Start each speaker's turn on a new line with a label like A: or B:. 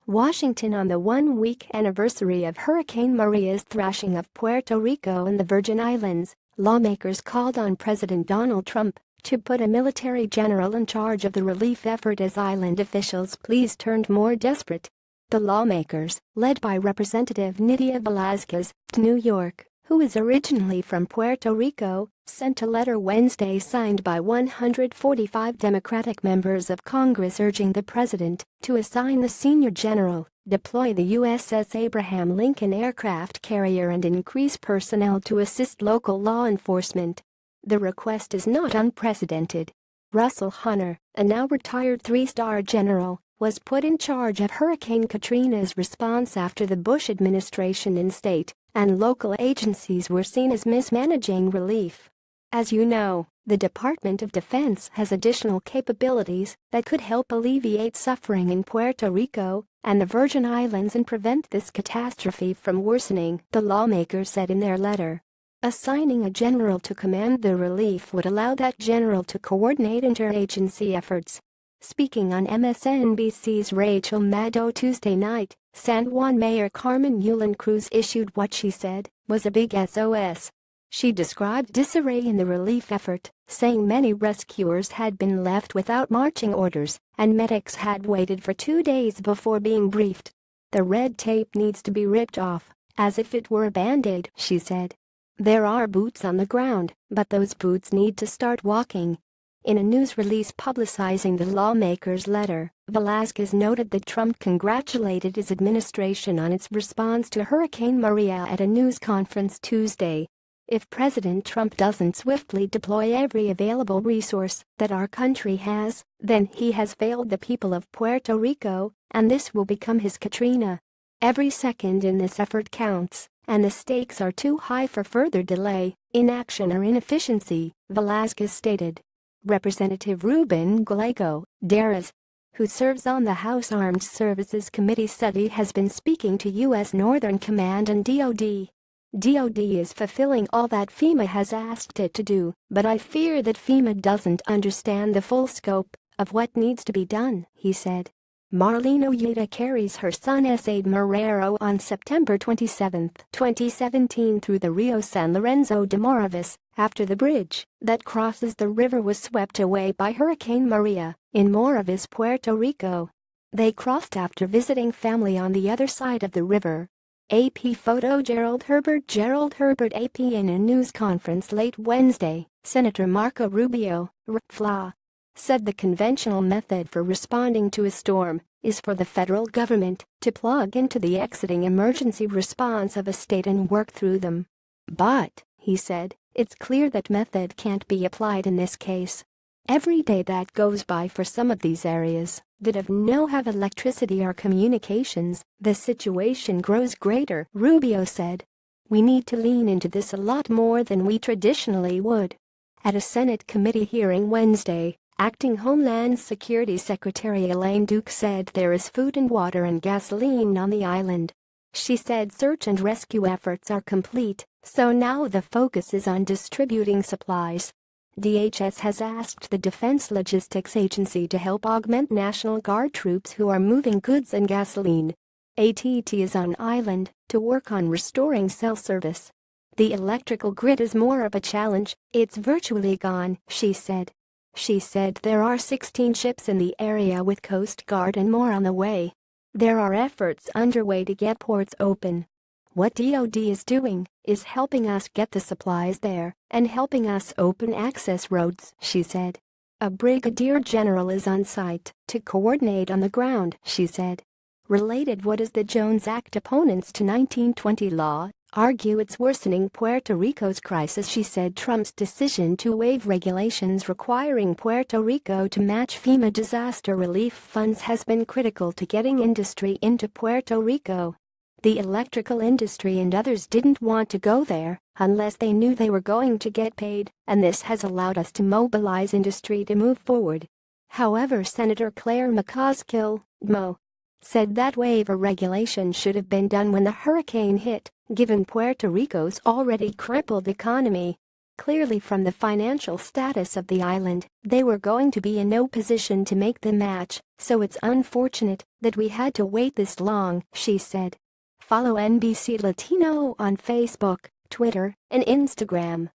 A: Washington. On the one-week anniversary of Hurricane Maria's thrashing of Puerto Rico and the Virgin Islands, lawmakers called on President Donald Trump to put a military general in charge of the relief effort as island officials' pleas turned more desperate. The lawmakers, led by Representative Nydia Velázquez, New York, who is originally from Puerto Rico, sent a letter Wednesday signed by 145 Democratic members of Congress urging the president to assign the senior general, deploy the USS Abraham Lincoln aircraft carrier and increase personnel to assist local law enforcement. The request is not unprecedented. Russell Hunter, a now retired three-star general, was put in charge of Hurricane Katrina's response after the Bush administration and state and local agencies were seen as mismanaging relief. As you know, the Department of Defense has additional capabilities that could help alleviate suffering in Puerto Rico and the Virgin Islands and prevent this catastrophe from worsening, the lawmakers said in their letter. Assigning a general to command the relief would allow that general to coordinate interagency efforts. Speaking on MSNBC's Rachel Maddow Tuesday night, San Juan Mayor Carmen Yulín Cruz issued what she said was a big SOS. She described disarray in the relief effort, saying many rescuers had been left without marching orders and medics had waited for 2 days before being briefed. The red tape needs to be ripped off, as if it were a band-aid, she said. There are boots on the ground, but those boots need to start walking. In a news release publicizing the lawmakers' letter, Velázquez noted that Trump congratulated his administration on its response to Hurricane Maria at a news conference Tuesday. If President Trump doesn't swiftly deploy every available resource that our country has, then he has failed the people of Puerto Rico, and this will become his Katrina. Every second in this effort counts, and the stakes are too high for further delay, inaction or inefficiency, Velázquez stated. Representative Ruben Gallego, Darras, who serves on the House Armed Services Committee, said he has been speaking to U.S. Northern Command and DoD. DoD is fulfilling all that FEMA has asked it to do, but I fear that FEMA doesn't understand the full scope of what needs to be done, he said. Marlene Ojeda carries her son Aide Marrero on September 27, 2017 through the Rio San Lorenzo de Moravis after the bridge that crosses the river was swept away by Hurricane Maria in Moravis, Puerto Rico. They crossed after visiting family on the other side of the river. AP photo Gerald Herbert AP in a news conference late Wednesday, Senator Marco Rubio, RFLA, said the conventional method for responding to a storm is for the federal government to plug into the exiting emergency response of a state and work through them. But, he said, it's clear that method can't be applied in this case. Every day that goes by for some of these areas that have electricity or communications, the situation grows greater, Rubio said. We need to lean into this a lot more than we traditionally would. At a Senate committee hearing Wednesday, Acting Homeland Security Secretary Elaine Duke said there is food and water and gasoline on the island. She said search and rescue efforts are complete, so now the focus is on distributing supplies. DHS has asked the Defense Logistics Agency to help augment National Guard troops who are moving goods and gasoline. ATT is on island to work on restoring cell service. The electrical grid is more of a challenge, it's virtually gone, she said. She said there are 16 ships in the area with Coast Guard and more on the way. There are efforts underway to get ports open. What DoD is doing is helping us get the supplies there and helping us open access roads, she said. A brigadier general is on site to coordinate on the ground, she said. Related, what is the Jones Act? Opponents to 1920 law argue it's worsening Puerto Rico's crisis. She said Trump's decision to waive regulations requiring Puerto Rico to match FEMA disaster relief funds has been critical to getting industry into Puerto Rico. The electrical industry and others didn't want to go there unless they knew they were going to get paid, and this has allowed us to mobilize industry to move forward. However, Senator Claire McCaskill, Mo, said that waiver regulation should have been done when the hurricane hit, given Puerto Rico's already crippled economy. Clearly from the financial status of the island, they were going to be in no position to make the match, so it's unfortunate that we had to wait this long, she said. Follow NBC Latino on Facebook, Twitter, and Instagram.